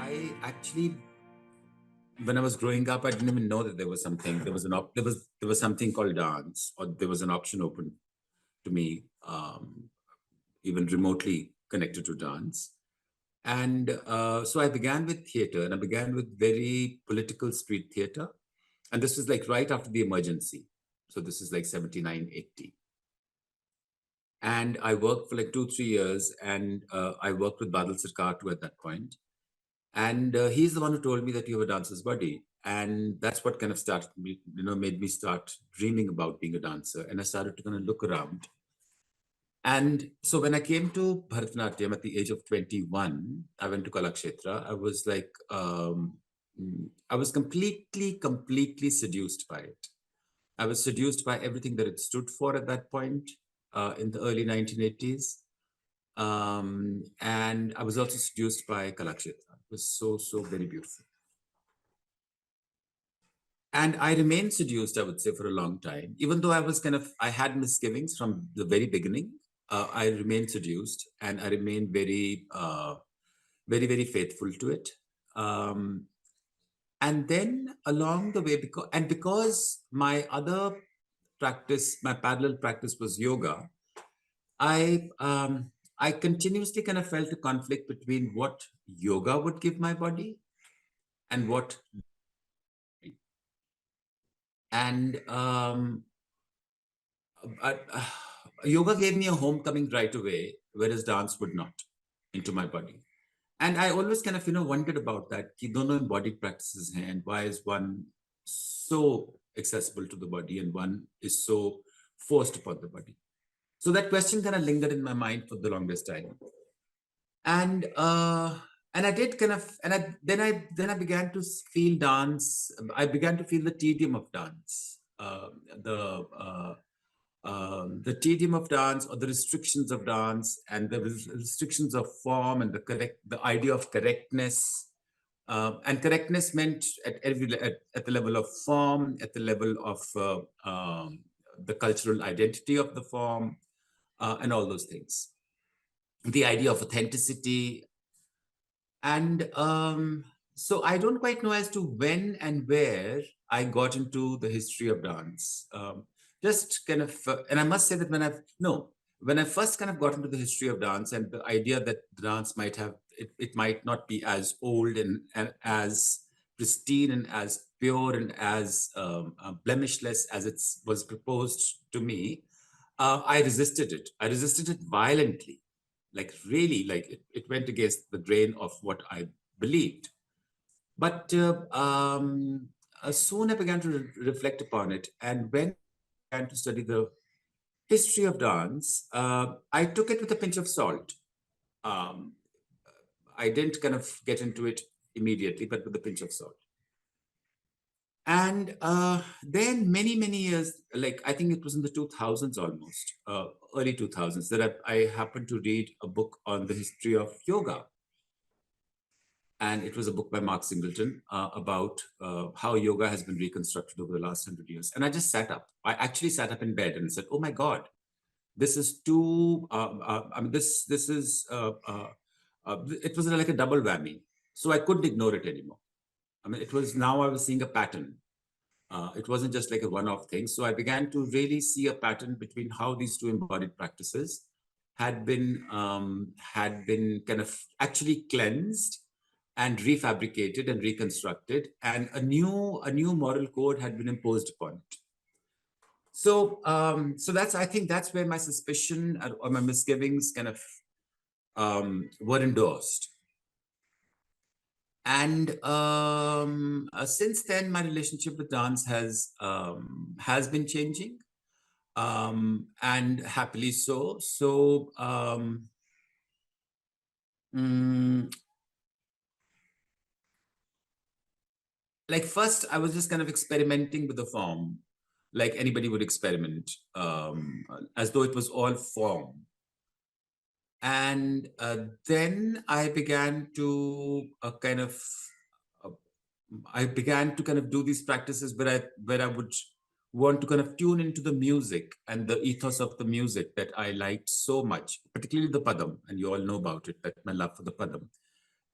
I actually, when I was growing up, I didn't even know that there was something. There was something called dance, or there was an option open to me, even remotely connected to dance. And so I began with theater, and I began with very political street theater. And this was like right after the emergency. So this is like 79, 80. And I worked for like 2, 3 years, and I worked with Badal Sarkar too at that point. And he's the one who told me that you have a dancer's body. And that's what kind of started me, made me start dreaming about being a dancer. And I started to kind of look around. And so when I came to Bharatanatyam at the age of 21, I went to Kalakshetra. I was like, I was completely seduced by it. I was seduced by everything that it stood for at that point in the early 1980s. And I was also seduced by Kalakshetra. It was so very beautiful. And I remained seduced, I would say, for a long time. Even though I had misgivings from the very beginning, I remained seduced, and I remained very faithful to it. And then along the way, because my other practice, my parallel practice was yoga, I I continuously kind of felt a conflict between what yoga would give my body and what, and uh, yoga gave me a homecoming right away, whereas dance would not into my body. And I always kind of wondered about that. कि दोनों embodied practices हैं, and why is one so accessible to the body and one is so forced upon the body? So that question kind of lingered in my mind for the longest time. And I did kind of, and then I began to feel dance. I began to feel the tedium of dance, the tedium of dance, or the restrictions of dance, and the restrictions of form, and the idea of correctness. And correctness meant at the level of form, at the level of the cultural identity of the form, and all those things. The idea of authenticity. And so I don't quite know as to when and where I got into the history of dance. Just kind of, and I must say that when I first kind of got into the history of dance, and the idea that the dance might have, it might not be as old and as pristine and as pure and as blemishless as it was proposed to me, I resisted it. I resisted it violently, like really, like it went against the grain of what I believed. But soon I began to reflect upon it, and when I began to study the history of dance, I took it with a pinch of salt. Um, I didn't kind of get into it immediately, but with a pinch of salt. And then many years, like I think it was in the 2000s almost, early 2000s, that I happened to read a book on the history of yoga. And it was a book by Mark Singleton about how yoga has been reconstructed over the last 100 years. And I just sat up. I actually sat up in bed and said, "Oh my God, this is too." I mean, this is. It was like a double whammy. So I couldn't ignore it anymore. I mean, it was now I was seeing a pattern. It wasn't just like a one-off thing. So I began to really see a pattern between how these two embodied practices had been kind of actually cleansed and refabricated and reconstructed, and a new moral code had been imposed upon it. So so I think that's where my suspicion or my misgivings kind of were endorsed. And since then, my relationship with dance has been changing, and happily so. So like first, I was just kind of experimenting with the form, like anybody would experiment, as though it was all form. And then I began to I began to kind of do these practices where I would want to kind of tune into the music and the ethos of the music that I liked so much, particularly the padam, and you all know about it, that my love for the padam.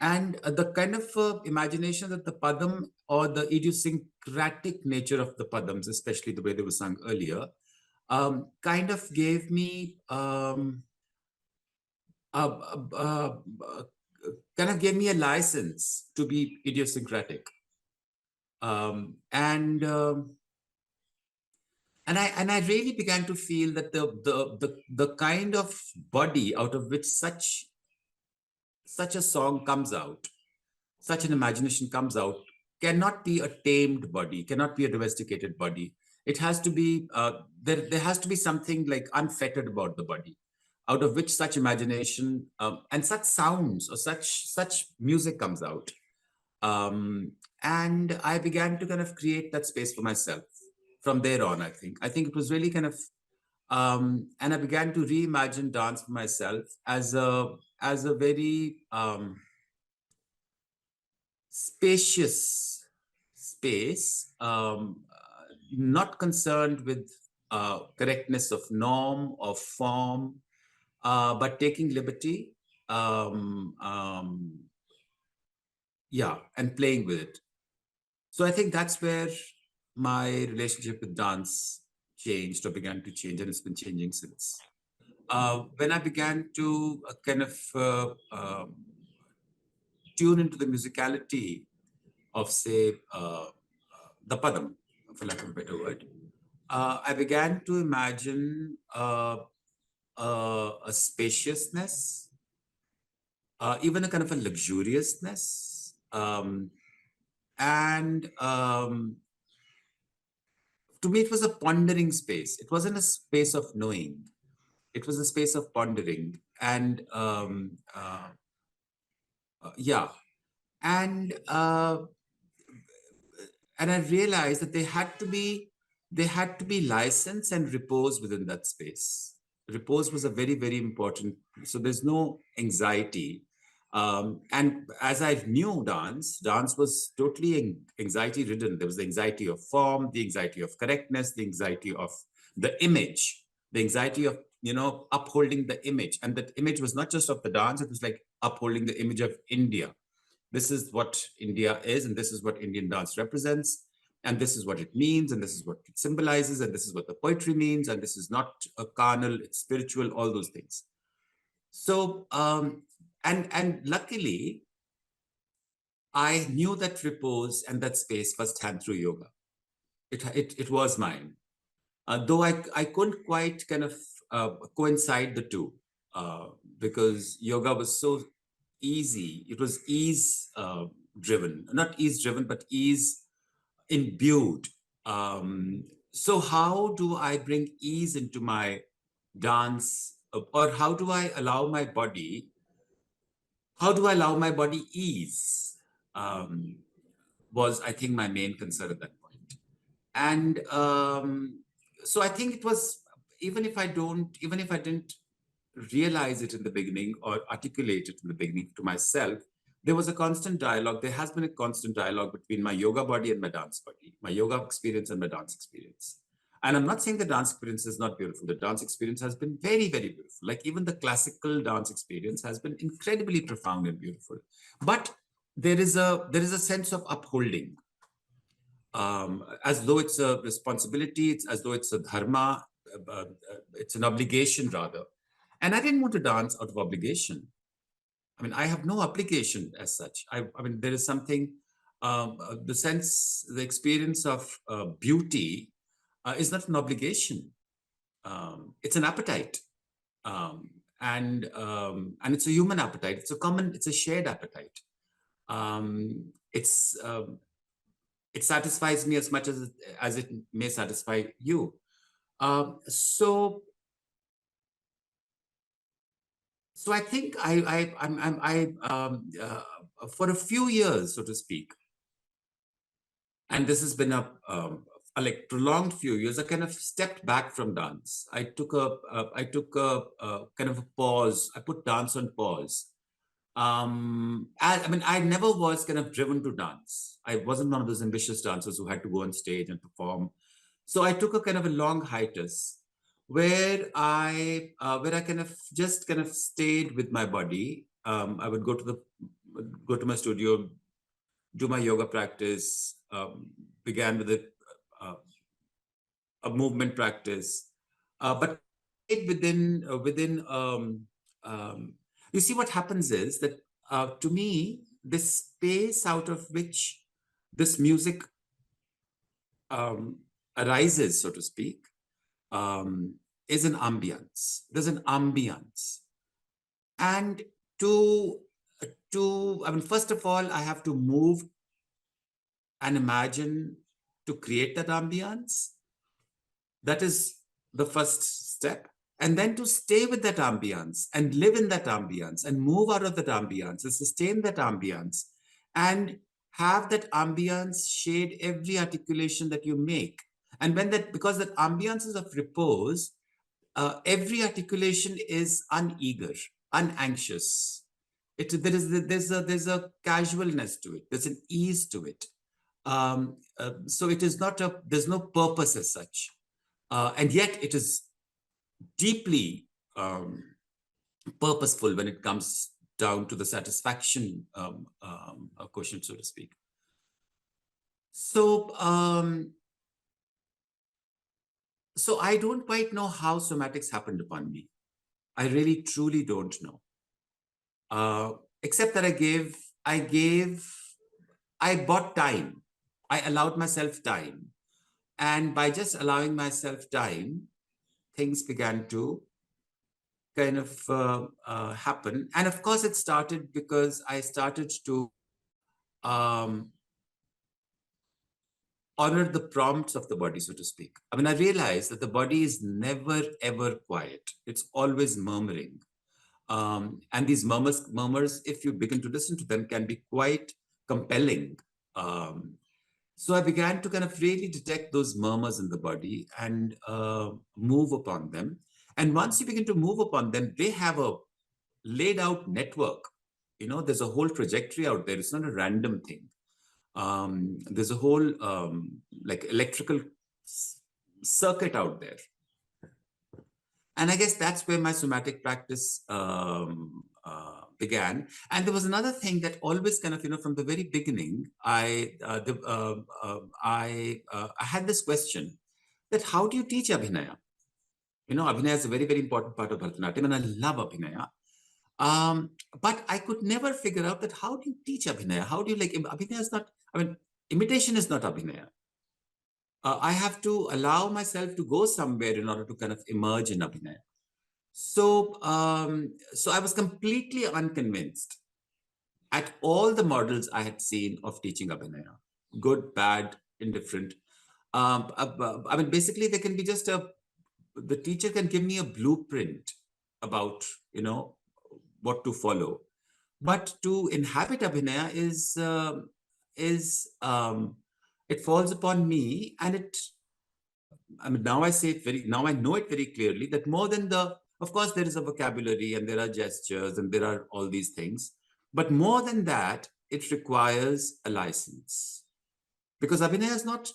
And the kind of imagination that the padam or the idiosyncratic nature of the padams, especially the way they were sung earlier, kind of gave me uh, uh, uh, a license to be idiosyncratic. Um, and um, and I really began to feel that the kind of body out of which such a song comes out, such an imagination comes out, cannot be a tamed body, cannot be a domesticated body. It has to be there has to be something like unfettered about the body, out of which such imagination and such sounds or such music comes out. um, and I began to kind of create that space for myself from there on. I think it was really kind of and I began to reimagine dance for myself as a very spacious space, not concerned with correctness of norm or form, but taking liberty, um, um, yeah, and playing with it. So I think that's where my relationship with dance changed or began to change, and it's been changing since. When I began to tune into the musicality of, say, the padam, for lack of a better word, I began to imagine a spaciousness, even a kind of a luxuriousness, and to me, it was a pondering space. It wasn't a space of knowing. It was a space of pondering, and yeah, and and I realized that they had to be license and repose within that space. Repose was a very, very important. So there's no anxiety. And as I knew dance was totally anxiety ridden. There was the anxiety of form, the anxiety of correctness, the anxiety of the image, the anxiety of, upholding the image. And that image was not just of the dance, it was like upholding the image of India. This is what India is, and this is what Indian dance represents, and this is what it means, and this is what it symbolizes, and this is what the poetry means, and this is not a carnal, it's spiritual, all those things. So, and luckily, I knew that repose and that space firsthand through yoga. It was mine, though I couldn't quite kind of coincide the two, because yoga was so easy. It was ease driven, not ease driven, but ease imbued. So how do I bring ease into my dance, or how do I allow my body? How do I allow my body ease? Um, was, I think, my main concern at that point. And so I think it was, even if I didn't realize it in the beginning or articulate it in the beginning to myself, there was a constant dialogue. There has been a constant dialogue between my yoga body and my dance body, my yoga experience and my dance experience. And I'm not saying the dance experience is not beautiful. The dance experience has been very, very beautiful. Like even the classical dance experience has been incredibly profound and beautiful. But there is a sense of upholding, as though it's a responsibility, it's as though it's a dharma, it's an obligation rather. And I didn't want to dance out of obligation. I mean, I have no obligation as such. I mean, there is something, the experience of beauty is not an obligation. It's an appetite. And it's a human appetite. It's a shared appetite. It's it satisfies me as much as it may satisfy you. So I think for a few years, so to speak, and this has been a like prolonged few years, I kind of stepped back from dance. I took a kind of a pause. I put dance on pause. I mean, I never was kind of driven to dance. I wasn't one of those ambitious dancers who had to go on stage and perform. So I took a kind of a long hiatus where I kind of just kind of stayed with my body. I would go to the go to my studio, do my yoga practice, began with a movement practice, but kind of stayed um, you see, what happens is that to me, this space out of which this music um, arises, so to speak, um, is an ambience. There's an ambience. And to, I mean, first of all, I have to move and imagine to create that ambience. That is the first step. And then to stay with that ambience and live in that ambience and move out of that ambience and sustain that ambience and have that ambience shade every articulation that you make. And when that, because that ambience is of repose, every articulation is uneager, unanxious. There's a casualness to it. There's an ease to it. So it is not there's no purpose as such. And yet it is deeply purposeful when it comes down to the satisfaction quotient, so to speak. So I don't quite know how somatics happened upon me. I really, truly don't know. Except that I bought time. I allowed myself time. And by just allowing myself time, things began to kind of happen. And of course, it started because I started to honor the prompts of the body, so to speak. I mean, I realized that the body is never, ever quiet. It's always murmuring. And these murmurs, if you begin to listen to them, can be quite compelling. So I began to kind of really detect those murmurs in the body and move upon them. And once you begin to move upon them, they have a laid out network. You know, there's a whole trajectory out there. It's not a random thing. There's a whole like electrical circuit out there. And I guess that's where my somatic practice began. And there was another thing that always kind of, you know, from the very beginning, I had this question that how do you teach Abhinaya? You know, Abhinaya is a very, very important part of Bharatanatyam, and I love Abhinaya. But I could never figure out that how do you teach Abhinaya? How do you like, Abhinaya is not, I mean, imitation is not Abhinaya. I have to allow myself to go somewhere in order to kind of emerge in Abhinaya. So I was completely unconvinced at all the models I had seen of teaching Abhinaya, good, bad, indifferent. I mean, basically, there can be just the teacher can give me a blueprint about, you know, what to follow. But to inhabit Abhinaya it falls upon me, and I mean, now I know it very clearly that more than of course, there is a vocabulary and there are gestures and there are all these things. But more than that, it requires a license. Because Abhinaya is not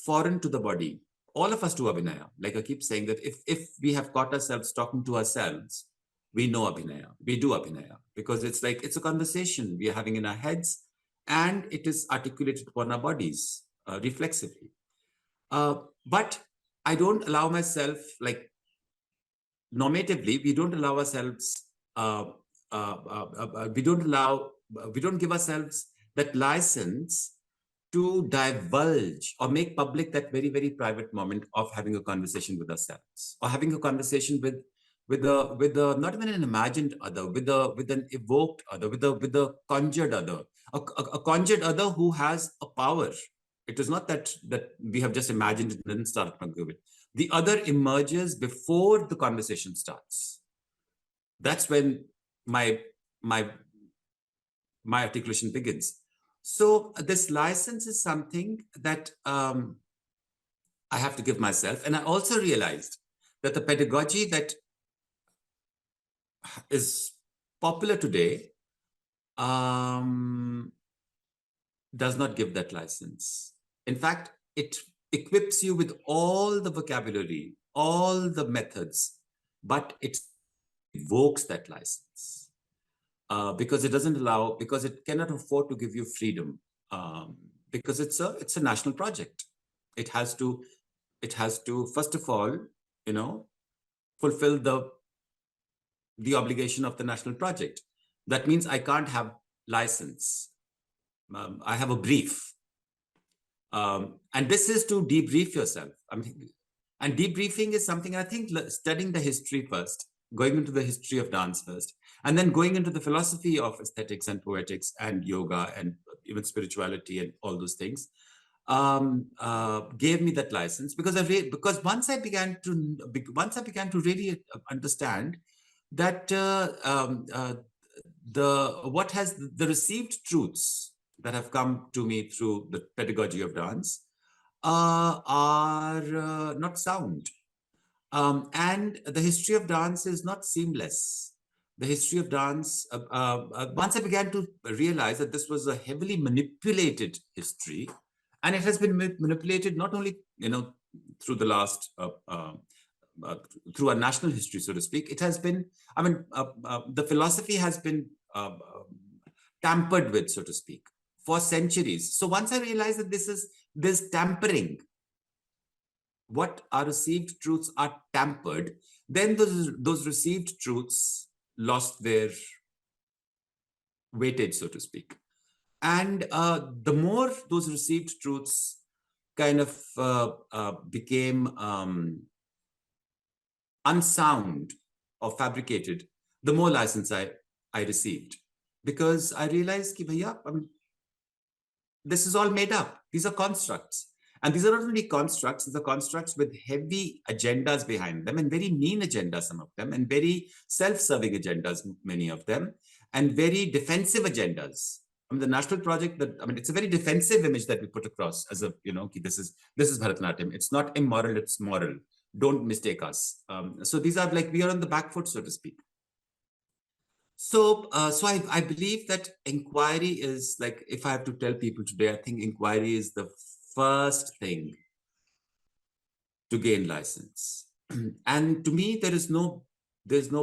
foreign to the body. All of us do Abhinaya. Like I keep saying that if we have caught ourselves talking to ourselves, we know Abhinaya. We do Abhinaya. Because it's like, it's a conversation we are having in our heads and it is articulated upon our bodies reflexively. But I don't allow myself, like normatively, we don't allow ourselves, we don't give ourselves that license to divulge or make public that very, very private moment of having a conversation with ourselves or having a conversation with not even an imagined other, with an evoked other, with a conjured other, a conjured other who has a power. It is not that we have just imagined it and then started talking with it. The other emerges before the conversation starts. That's when my articulation begins. So this license is something that I have to give myself. And I also realized that the pedagogy that is popular today does not give that license. In fact, it equips you with all the vocabulary, all the methods, but it evokes that license. because it doesn't allow, because it cannot afford to give you freedom, because it's a national project. It has to first of all, fulfill the obligation of the national project. That means I can't have license. I have a brief. And this is to debrief yourself. And debriefing is something, I think, studying the history first, going into the history of dance first, and then going into the philosophy of aesthetics and poetics and yoga and even spirituality and all those things, gave me that license, because because once I began to really understand that the received truths that have come to me through the pedagogy of dance are not sound. And the history of dance is not seamless. The history of dance, once I began to realize that this was a heavily manipulated history, and it has been manipulated not only, through the last, through our national history, so to speak. It has been, the philosophy has been tampered with, so to speak, for centuries. So once I realized that this tampering, what are received truths are tampered, then those received truths lost their weightage, so to speak. And the more those received truths kind of became unsound or fabricated, the more license I received. Because I realized, this is all made up. These are constructs. And these are not only constructs, these are constructs with heavy agendas behind them, and very mean agendas, some of them, and very self-serving agendas, many of them, and very defensive agendas. The national project, it's a very defensive image that we put across as a, this is Bharatanatyam. It's not immoral, it's moral. Don't mistake us. So these are like, we are on the back foot, so to speak. So, I believe that inquiry is, like, if I have to tell people today, I think inquiry is the first thing to gain license. And to me, there's no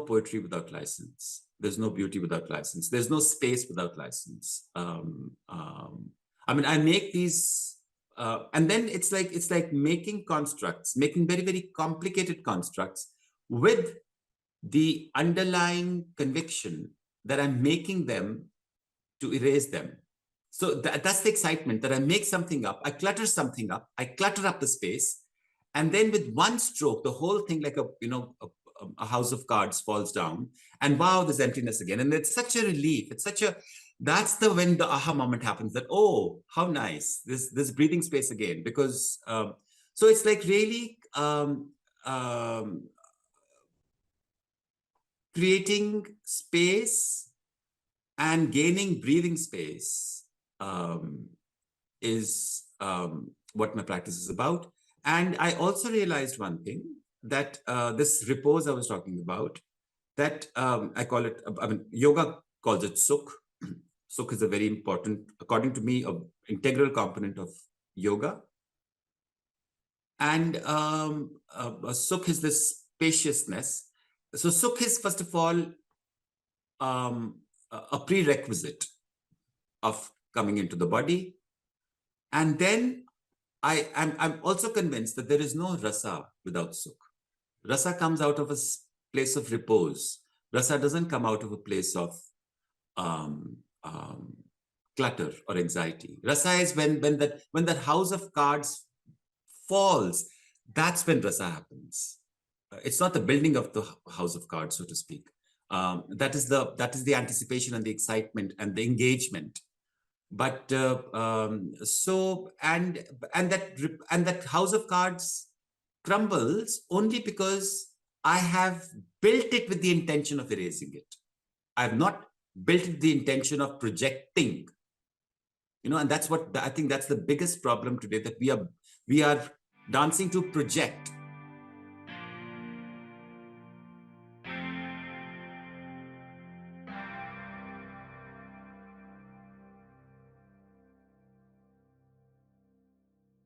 poetry without license. There's no beauty without license. There's no space without license. I make these, and then it's like making constructs, making very, very complicated constructs with the underlying conviction that I'm making them to erase them. So that's the excitement, that I make something up, I clutter something up, I clutter up the space, and then with one stroke, the whole thing, like a house of cards, falls down, and wow, there's emptiness again. And it's such a relief. That's when the aha moment happens, that, oh, how nice, this breathing space again. Because so it's like really creating space and gaining breathing space is what my practice is about. And I also realized one thing, that this repose I was talking about, that I call it, yoga calls it sukh. Sukh is a very important, according to me, an integral component of yoga. And sukh is this spaciousness. So sukh is, first of all, a prerequisite of coming into the body. And then I'm also convinced that there is no rasa without sukh. Rasa comes out of a place of repose. Rasa doesn't come out of a place of clutter or anxiety. Rasa is when that house of cards falls. That's when rasa happens. It's not the building of the house of cards, so to speak. That is the anticipation and the excitement and the engagement. But so and that house of cards crumbles only because I have built it with the intention of erasing it. I have not built it with the intention of projecting. And that's what I think, that's the biggest problem today, that we are dancing to project.